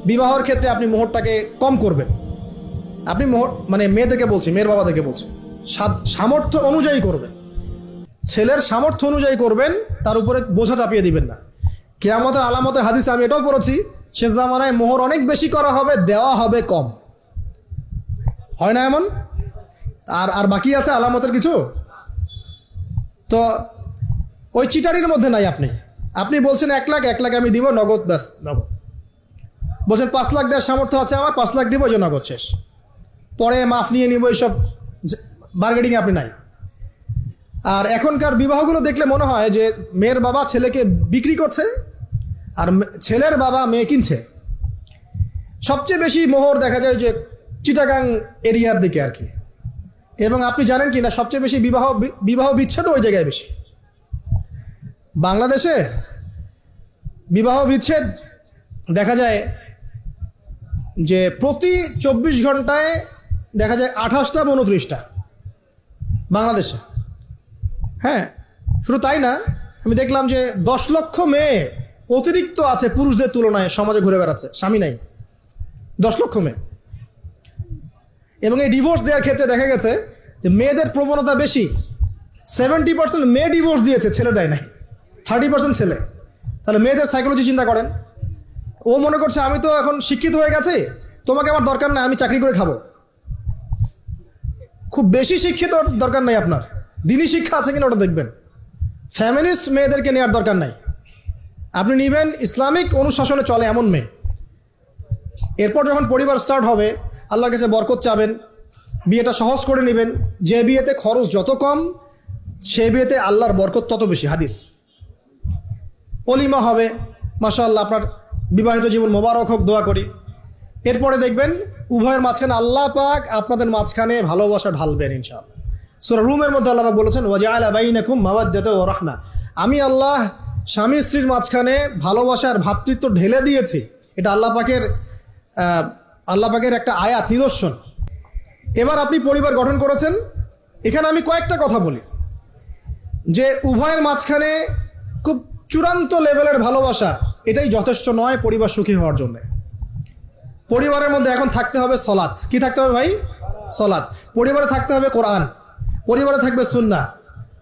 বিবাহের ক্ষেত্রে আপনি মোহরটাকে কম করবেন। আপনি মোহর মানে মেয়েদেরকে বলছি, মেয়ের বাবাদেরকে বলছি, সামর্থ্য অনুযায়ী করবেন। ছেলের সামর্থ্য অনুযায়ী করবেন, তার উপরে বোঝা চাপিয়ে দিবেন না। কিয়ামতের আলামতের হাদিসে আমি এটাও পড়েছি, শেষ জামানায় মোহর অনেক বেশি করা হবে, দেওয়া হবে কম। হয় না এমন? আর বাকি আছে আলামতের কিছু। তো ওই চিটারির মধ্যে নাই। আপনি বলছেন 1 লাখ, 1 লাখ আমি দিব নগদ, ব্যাস নগদ। বলছেন 5 লাখ দেওয়ার সামর্থ্য আছে আমার, 5 লাখ দিব, যে নগদ শেষ, পরে মাফ নিয়ে নিব, এইসব বার্গেনিং আপনি নাই। আর এখনকার বিবাহগুলো দেখলে মনে হয় যে মেয়ের বাবা ছেলেকে বিক্রি করছে আর ছেলের বাবা মেয়ে কিনছে। সবচেয়ে বেশি মোহর দেখা যায় যে চিটাগাং এরিয়ার দিকে আর কি। এবং আপনি জানেন কি না, সবচেয়ে বেশি বিবাহ বিচ্ছেদ ওই জায়গায় বেশি। বাংলাদেশে বিবাহ বিচ্ছেদ দেখা যায় যে প্রতি 24 ঘন্টায় দেখা যায় 28টা বা 29টা বাংলাদেশে। হ্যাঁ, শুধু তাই না, আমি দেখলাম যে 10 লক্ষ মেয়ে অতিরিক্ত আছে পুরুষদের তুলনায়, সমাজে ঘুরে বেড়াচ্ছে, স্বামী নাই। 10 লক্ষ মেয়ে। এবং এই ডিভোর্স দেওয়ার ক্ষেত্রে দেখা গেছে যে মেয়েদের প্রবণতা বেশি। 70% মেয়ে ডিভোর্স দিয়েছে, ছেলে দেয় নাই। 30% ছেলে। তাহলে মেয়েদের সাইকোলজি চিন্তা করেন। ও মনে করছে আমি তো এখন শিক্ষিত হয়ে গেছি, তোমাকে আমার দরকার নাই, আমি চাকরি করে খাবো। খুব বেশি শিক্ষিত দরকার নাই আপনার, দিনী শিক্ষা আছে কিনা ওটা দেখবেন। ফ্যামিলিস্ট মেয়েদেরকে নেওয়ার দরকার নাই। আপনি নিবেন ইসলামিক অনুশাসনে চলে এমন মেয়ে। এরপর যখন পরিবার স্টার্ট হবে, আল্লাহর কাছে বরকত চাবেন, বিয়েটা সহজ করে নেবেন। যে বিয়েতে খরচ যত কম, সে বিয়েতে আল্লাহর বরকত তত বেশি। হাদিস। অলিমা হবে, মাশাআল্লাহ, আপনার বিবাহিত জীবন মোবারক হোক, দোয়া করি। এরপরে দেখবেন উভয়ের মাঝখানে আল্লাহ পাক আপনাদের মাঝখানে ভালোবাসা ঢালবেন ইনশাআল্লাহ। সূরা রুমের মধ্যে আল্লাহ পাক বলেছেন, ওয়াজআলা বাইনাকুম মাওয়াদ্দাতা ওয়া রাহমা, আমি আল্লাহ স্বামী স্ত্রীর মাঝখানে ভালোবাসার ভ্রাতৃত্ব ঢেলে দিয়েছি। এটা আল্লাহ পাকের একটা আয়াত, নিদর্শন। এবার আপনি পরিবার গঠন করেছেন, এখানে আমি কয়েকটা কথা বলি যে উভয়ের মাঝখানে খুব চূড়ান্ত লেভেলের ভালোবাসা এটাই যথেষ্ট নয় পরিবার সুখী হওয়ার জন্য। পরিবারের মধ্যে এখন থাকতে হবে সলাত। কি থাকতে হবে ভাই? সলাত। পরিবারে থাকতে হবে কোরআন, পরিবারে থাকবে সুন্নাহ,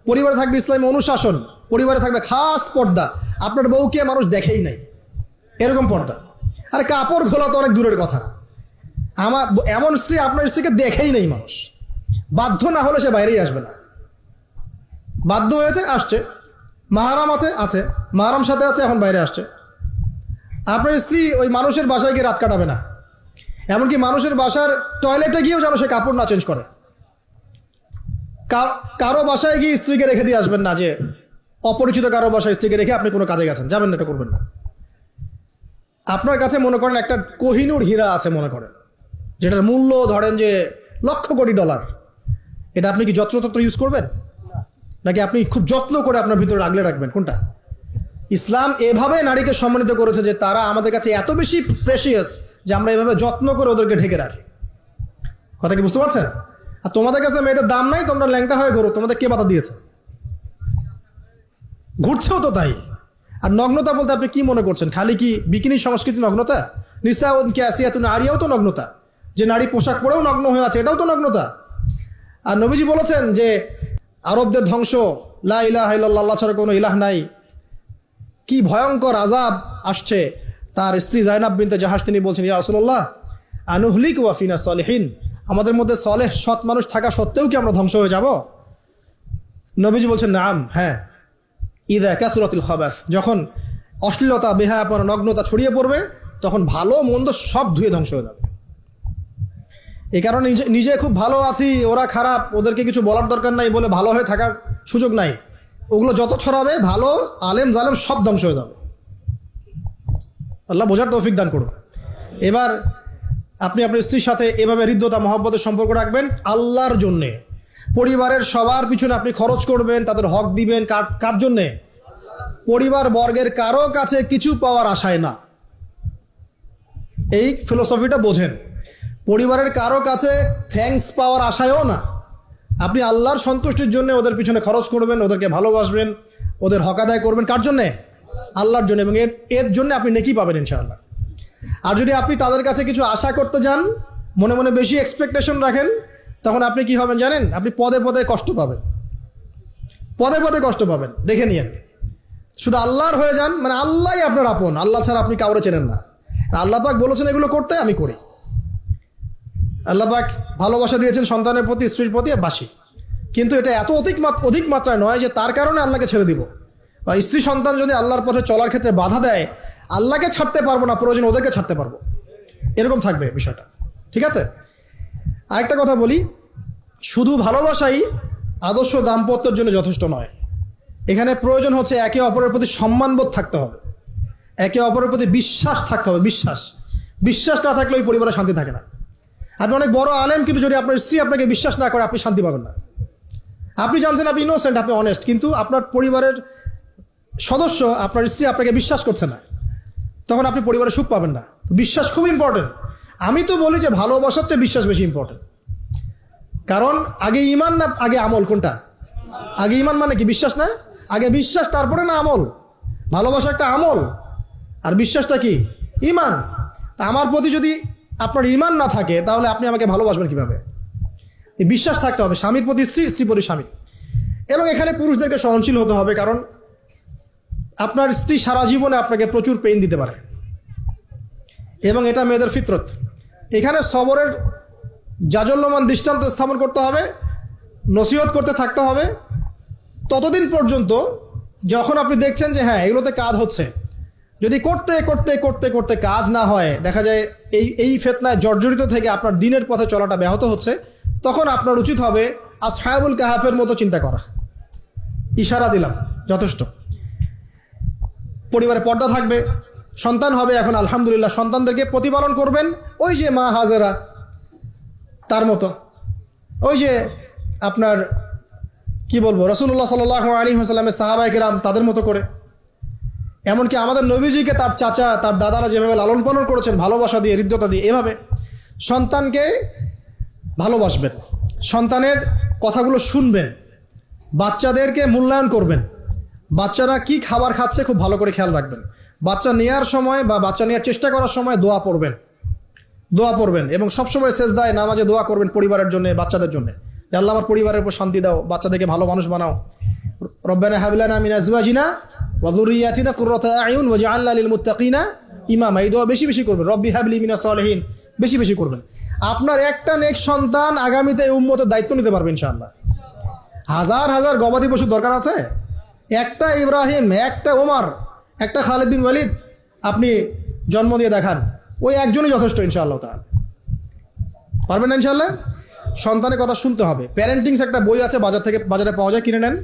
পরিবারে থাকবে ইসলামী অনুশাসন, পরিবারে থাকবে খাস পর্দা। আপনার বউকে মানুষ দেখেই নাই, এরকম পর্দা। আর কাপড় খোলা তো অনেক দূরের কথা। আমার এমন স্ত্রী আপনার স্ত্রীকে দেখেই নেই মানুষ। বাধ্য না হলে সে বাইরেই আসবে না। বাধ্য হয়েছে, আসছে। মাহারাম আছে, মাহারাম সাথে আছে, এখন বাইরে আসছে। আপনার স্ত্রী ওই মানুষের বাসায় গিয়ে রাত কাটাবে না। এমনকি মানুষের বাসার টয়লেটে গিয়েও যেন সে কাপড় না চেঞ্জ করে। কারো বাসায় গিয়ে স্ত্রীকে রেখে দিয়ে আসবেন না, যে অপরিচিত কারো বাসায় স্ত্রীকে রেখে আপনি কোনো কাজে গেছেন, যাবেন না, এটা করবেন না। আপনার কাছে মনে করেন একটা কোহিনূর হীরা আছে, মনে করেন, যেটার মূল্য ধরেন যে লক্ষ কোটি ডলার। এটা আপনি কি যত্রতত্র ইউজ করবেন, নাকি আপনি খুব যত্ন করে আপনার ভিতরে আগলে রাখবেন? কোনটা? ইসলাম এভাবে নারীকে সম্মানিত করেছে যে তারা আমাদের কাছে এত বেশি প্রেশিয়াস যে আমরা এভাবে যত্ন করে ওদেরকে ঢেকে রাখি। কথা কি বুঝতে পারছেন? আর তোমাদের কাছে মেয়েদের দাম নাই, তোমরা ল্যাংটা হয়ে ঘুরো, তোমাদের কে বাধা দিয়েছে? ঘুরছেও তো তাই। আর নগ্নতা বলতে আপনি কি মনে করছেন? খালি কি বিকিনি সংস্কৃতি নগ্নতা? নিসাউন কাসিয়াতুন আরিয়াও তো নগ্নতা, যে নারী পোশাক পরেও নগ্ন হয়ে আছে, এটাও তো নগ্নতা। আর নবীজি বলেছেন যে আরবদের ধ্বংস, লা ইলাহা ইল্লাল্লাহ, আল্লাহ ছাড়া কোনো ইলাহ নাই। কি ভয়ঙ্কর আযাব আসছে। তার স্ত্রী জাইনাব বিনতে জাহাশ তিনি বলছেন, ইয়া রাসূলুল্লাহ আনুহলিক ওয়া ফিনা সালিহিন, আমাদের মধ্যে সলেহ সৎ মানুষ থাকা সত্ত্বেও কি আমরা ধ্বংস হয়ে যাব? নবীজি বলছেন, নাম, হ্যাঁ। ইযা কাসরাতুল খাবাস, যখন অশ্লীলতা, বেহায়াপনা, নগ্নতা ছড়িয়ে পড়বে, তখন ভালো মন্দ সব ধুয়ে ধ্বংস হয়ে যাবে। এই কারণে নিজে খুব ভালো আছি, ওরা খারাপ, ওদেরকে কিছু বলার দরকার নাই বলে ভালো হয়ে থাকার সুযোগ নাই। ওগুলো যত ছড়াবে, ভালো আলেম জালেম সব ধ্বংস হয়ে যাবে। আল্লাহ বোঝার তৌফিক দান করুন। এবার আপনি আপনার স্ত্রীর সাথে এভাবে হৃদ্যতা মহব্বতের সম্পর্ক রাখবেন আল্লাহর জন্যে। পরিবারের সবার পিছনে আপনি খরচ করবেন, তাদের হক দিবেন। কার জন্যে? পরিবার বর্গের কারো কাছে কিছু পাওয়ার আশায় না। এই ফিলোসফিটা বোঝেন। পরিবারের কারো কাছে থ্যাঙ্কস পাওয়ার আশায়ও না। আপনি আল্লাহর সন্তুষ্টির জন্য ওদের পিছনে খরচ করবেন, ওদেরকে ভালোবাসবেন, ওদের হক আদায় করবেন। কার জন্যে? আল্লাহর জন্য। এবং এর জন্য আপনি নেকি পাবেন ইনশাআল্লাহ। আর যদি আপনি তাদের কাছে কিছু আশা করতে যান, মনে মনে বেশি এক্সপেকটেশন রাখেন, তখন আপনি কি হবেন জানেন? আপনি পদে পদে কষ্ট পাবেন, পদে পদে কষ্ট পাবেন। দেখে নিয়েন, শুধু আল্লাহর হয়ে যান, মানে আল্লাহই আপনার আপন, আল্লাহ ছাড়া আপনি কাউরে চেনেন না। আল্লাহ পাক বলেছেন এগুলো করতে, আমি করি। আল্লাহ পাক ভালোবাসা দিয়েছেন সন্তানের প্রতি, স্ত্রীর প্রতি, বাসি। কিন্তু এটা এত অধিক মাত্রায় নয় যে তার কারণে আল্লাহকে ছেড়ে দিব, বা স্ত্রী সন্তান যদি আল্লাহর পথে চলার ক্ষেত্রে বাধা দেয়, আল্লাহকে ছাড়তে পারবো না, প্রয়োজন ওদেরকে ছাড়তে পারবো, এরকম থাকবে বিষয়টা। ঠিক আছে? আরেকটা কথা বলি, শুধু ভালোবাসাই আদর্শ দাম্পত্যের জন্য যথেষ্ট নয়। এখানে প্রয়োজন হচ্ছে একে অপরের প্রতি সম্মানবোধ থাকতে হবে, একে অপরের প্রতি বিশ্বাস থাকতে হবে। বিশ্বাস না থাকলে ওই পরিবারে শান্তি থাকে না। আপনি অনেক বড় আলেম, কিন্তু যদি আপনার স্ত্রী আপনাকে বিশ্বাস না করে, আপনি শান্তি পাবেন না। আপনি জানছেন আপনি ইনোসেন্ট, আপনি অনেস্ট, কিন্তু আপনার পরিবারের সদস্য, আপনার স্ত্রী আপনাকে বিশ্বাস করছে না, তখন আপনি পরিবারে সুখ পাবেন না। বিশ্বাস খুব ইম্পর্টেন্ট। আমি তো বলি যে ভালোবাসার চেয়ে বিশ্বাস বেশি ইম্পর্টেন্ট। কারণ আগে ইমান না আগে আমল? কোনটা আগে? ইমান মানে কি? বিশ্বাস না? আগে বিশ্বাস, তারপরে না আমল? ভালোবাসা একটা আমল, আর বিশ্বাসটা কি? ইমান। আমার প্রতি যদি আপনার ইমান না থাকে, তাহলে আপনি আমাকে ভালোবাসবেন কিভাবে? বিশ্বাস থাকতে হবে, স্বামীর প্রতি স্ত্রী, স্ত্রী প্রতি স্বামী। এবং এখানে পুরুষদেরকে সহনশীল হতে হবে, কারণ আপনার স্ত্রী সারা জীবনে আপনাকে প্রচুর পেইন দিতে পারে, এবং এটা মেয়েদের ফিতরত। এখানে সবরের জাজল্যমান দৃষ্টান্ত স্থাপন করতে হবে, নসিহত করতে থাকতে হবে ততদিন পর্যন্ত যখন আপনি দেখছেন যে হ্যাঁ এগুলোতে কাজ হচ্ছে। যদি করতে করতে করতে করতে কাজ না হয়, দেখা যায় এই ফিতনায় জর্জরিত থেকে আপনার দিনের পথে চলাটা ব্যাহত হচ্ছে, তখন আপনার উচিত হবে আসহাবুল কাহাফের মতো চিন্তা করা। ইশারা দিলাম, যথেষ্ট। পরিবারে পর্দা থাকবে, সন্তান হবে, এখন আলহামদুলিল্লাহ সন্তানদেরকে প্রতিপালন করবেন ওই যে মা হাজেরা তার মতো, ওই যে আপনার কি বলবো, রাসূলুল্লাহ সাল্লাল্লাহু আলাইহি ওয়াসাল্লামের সাহাবায়ে কেরাম তাদের মতো করে। এমনকি আমাদের নবীজিকে তার চাচা, তার দাদারা যেভাবে লালন পালন করেছেন, ভালোবাসা দিয়ে, হৃদ্যতা দিয়ে, এভাবে সন্তানকে ভালোবাসবেন, সন্তানের কথাগুলো শুনবেন, বাচ্চাদেরকে মূল্যায়ন করবেন, বাচ্চারা কি খাবার খাচ্ছে খুব ভালো করে খেয়াল রাখবেন। বাচ্চা নেওয়ার সময় বা বাচ্চা নেওয়ার চেষ্টা করার সময় দোয়া পড়বেন, এবং সবসময় সেজদায় নামাজে দোয়া করবেন পরিবারের জন্য, বাচ্চাদের জন্য, যে আল্লাহ আমার পরিবারের উপর শান্তি দাও, বাচ্চাদেরকে ভালো মানুষ বানাও। রব্বানা হাব লানা মিন আজওয়াজিনা ওয়া যুররিয়াতিনা কুররাতা আয়ুন ওয়াজআলনা লিল মুত্তাকিনা ইমামা। এই দোয়া বেশি বেশি করবেন। রব্বি হাবলি মিনাস সালিহিন বেশি বেশি করবেন। আপনার একটা নেক সন্তান আগামীতে এই উম্মতের দায়িত্ব নিতে পারবে ইনশাআল্লাহ। হাজার হাজার গবাদি পশুর দরকার আছে? একটা ইব্রাহিম, একটা ওমর, একটা খালিদ বিন ওয়ালিদ আপনি জন্ম দিয়ে দেখান, ওই একজনই যথেষ্ট ইনশাআল্লাহ তাআলা। পারবেন না ইনশাআল্লাহ? সন্তানের কথা শুনতে হবে। প্যারেন্টিংস একটা বই আছে, বাজারে পাওয়া যায়, কিনে নেন।